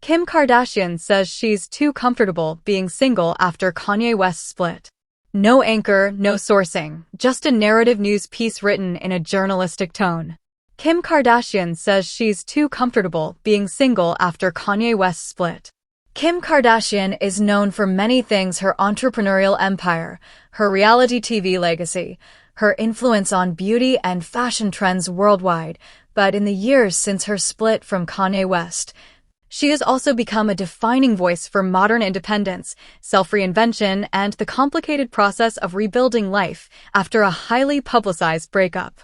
Kim Kardashian says she's too comfortable being single after Kanye West split. No anchor, no sourcing, just a narrative news piece written in a journalistic tone. Kim Kardashian says she's too comfortable being single after Kanye West split. Kim Kardashian is known for many things: her entrepreneurial empire, her reality TV legacy, her influence on beauty and fashion trends worldwide, but in the years since her split from Kanye West, she has also become a defining voice for modern independence, self-reinvention, and the complicated process of rebuilding life after a highly publicized breakup.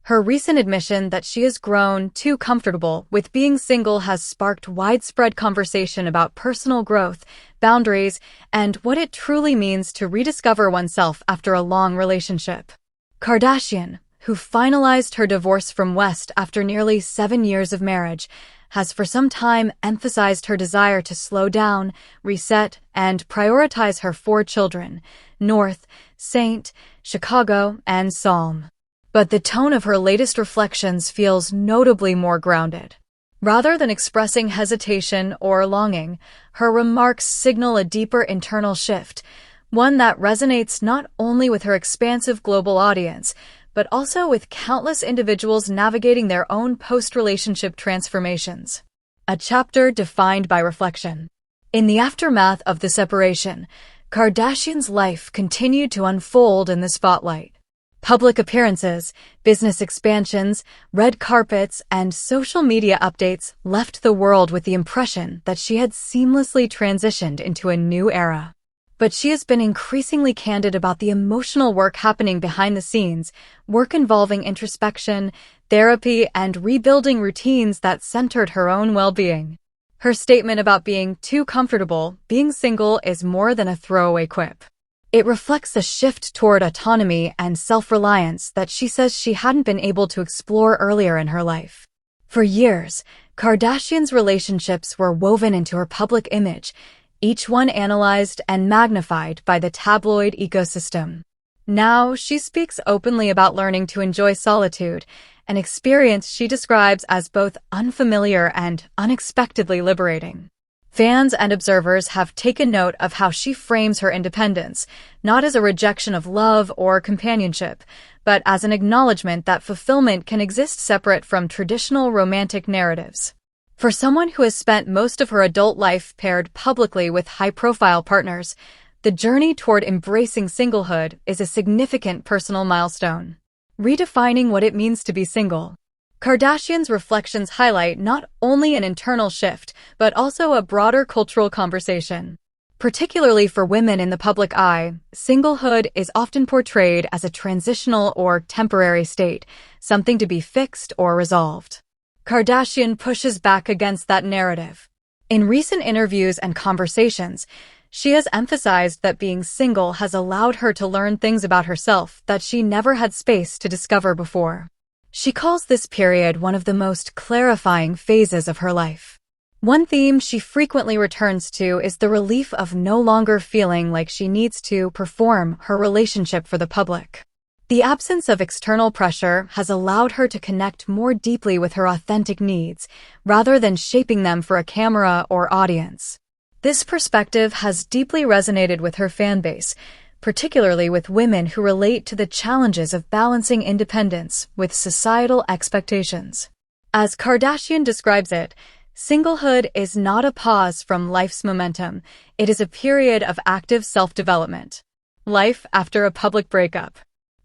Her recent admission that she has grown too comfortable with being single has sparked widespread conversation about personal growth, boundaries, and what it truly means to rediscover oneself after a long relationship. Kardashian, who finalized her divorce from West after nearly 7 years of marriage, has for some time emphasized her desire to slow down, reset, and prioritize her 4 children: North, Saint, Chicago, and Psalm. But the tone of her latest reflections feels notably more grounded. Rather than expressing hesitation or longing, her remarks signal a deeper internal shift, one that resonates not only with her expansive global audience, but also with countless individuals navigating their own post-relationship transformations. A chapter defined by reflection. In the aftermath of the separation, Kardashian's life continued to unfold in the spotlight. Public appearances, business expansions, red carpets, and social media updates left the world with the impression that she had seamlessly transitioned into a new era. But she has been increasingly candid about the emotional work happening behind the scenes, work involving introspection, therapy, and rebuilding routines that centered her own well-being. Her statement about being too comfortable being single is more than a throwaway quip. It reflects a shift toward autonomy and self-reliance that she says she hadn't been able to explore earlier in her life. For years, Kardashian's relationships were woven into her public image, each one analyzed and magnified by the tabloid ecosystem. Now, she speaks openly about learning to enjoy solitude, an experience she describes as both unfamiliar and unexpectedly liberating. Fans and observers have taken note of how she frames her independence, not as a rejection of love or companionship, but as an acknowledgement that fulfillment can exist separate from traditional romantic narratives. For someone who has spent most of her adult life paired publicly with high-profile partners, the journey toward embracing singlehood is a significant personal milestone. Redefining what it means to be single. Kardashian's reflections highlight not only an internal shift, but also a broader cultural conversation. Particularly for women in the public eye, singlehood is often portrayed as a transitional or temporary state, something to be fixed or resolved. Kardashian pushes back against that narrative. In recent interviews and conversations, she has emphasized that being single has allowed her to learn things about herself that she never had space to discover before. She calls this period one of the most clarifying phases of her life. One theme she frequently returns to is the relief of no longer feeling like she needs to perform her relationship for the public. The absence of external pressure has allowed her to connect more deeply with her authentic needs, rather than shaping them for a camera or audience. This perspective has deeply resonated with her fanbase, particularly with women who relate to the challenges of balancing independence with societal expectations. As Kardashian describes it, singlehood is not a pause from life's momentum, it is a period of active self-development. Life after a public breakup.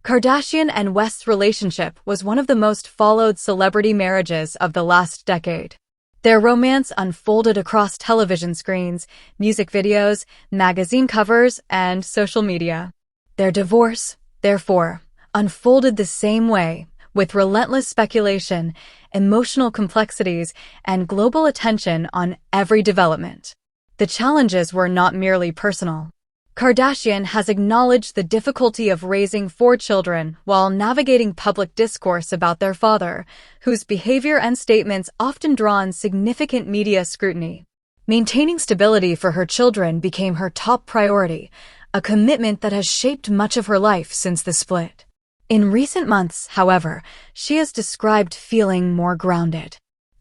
Kardashian and West's relationship was one of the most followed celebrity marriages of the last decade. Their romance unfolded across television screens, music videos, magazine covers, and social media. Their divorce, therefore, unfolded the same way, with relentless speculation, emotional complexities, and global attention on every development. The challenges were not merely personal. Kardashian has acknowledged the difficulty of raising 4 children while navigating public discourse about their father, whose behavior and statements often drawn significant media scrutiny. Maintaining stability for her children became her top priority, a commitment that has shaped much of her life since the split. In recent months, however, she has described feeling more grounded.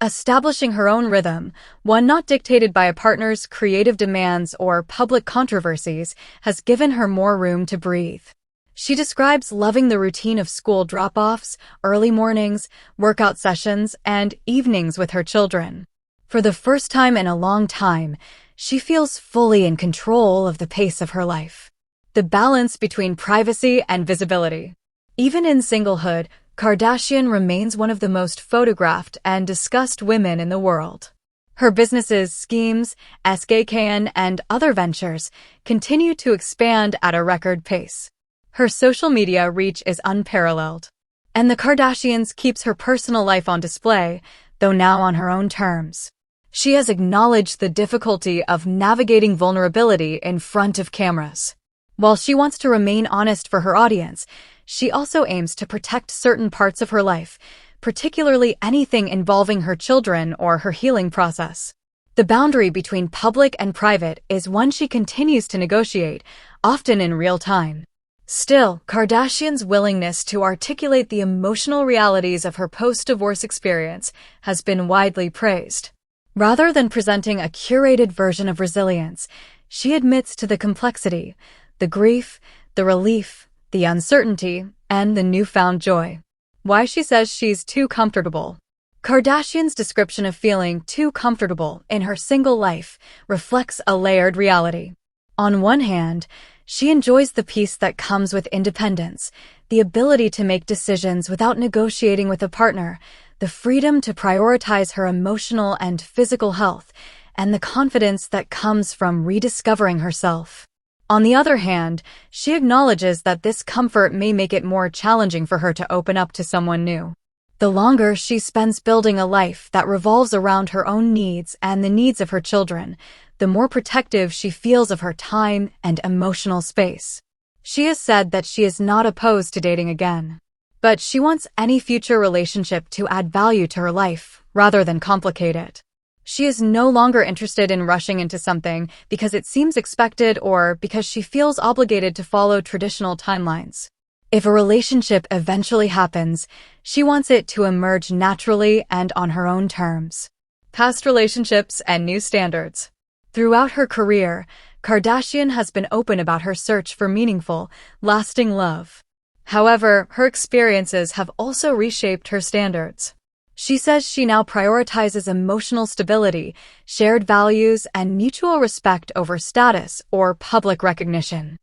establishing her own rhythm, one not dictated by a partner's creative demands or public controversies, has given her more room to breathe. She describes loving the routine of school drop-offs, early mornings, workout sessions, and evenings with her children. For the first time in a long time, she feels fully in control of the pace of her life. The balance between privacy and visibility. Even in singlehood, Kardashian remains one of the most photographed and discussed women in the world. Her businesses, schemes, SKKN, and other ventures continue to expand at a record pace. Her social media reach is unparalleled. And the Kardashians keeps her personal life on display, though now on her own terms. She has acknowledged the difficulty of navigating vulnerability in front of cameras. While she wants to remain honest for her audience, she also aims to protect certain parts of her life, particularly anything involving her children or her healing process. The boundary between public and private is one she continues to negotiate, often in real time. Still, Kardashian's willingness to articulate the emotional realities of her post-divorce experience has been widely praised. Rather than presenting a curated version of resilience, she admits to the complexity, the grief, the relief, the uncertainty, and the newfound joy. Why she says she's too comfortable. Kardashian's description of feeling too comfortable in her single life reflects a layered reality. On one hand, she enjoys the peace that comes with independence, the ability to make decisions without negotiating with a partner, the freedom to prioritize her emotional and physical health, and the confidence that comes from rediscovering herself. On the other hand, she acknowledges that this comfort may make it more challenging for her to open up to someone new. The longer she spends building a life that revolves around her own needs and the needs of her children, the more protective she feels of her time and emotional space. She has said that she is not opposed to dating again, but she wants any future relationship to add value to her life rather than complicate it. She is no longer interested in rushing into something because it seems expected or because she feels obligated to follow traditional timelines. If a relationship eventually happens, she wants it to emerge naturally and on her own terms. Past relationships and new standards. Throughout her career, Kardashian has been open about her search for meaningful, lasting love. However, her experiences have also reshaped her standards. She says she now prioritizes emotional stability, shared values, and mutual respect over status or public recognition.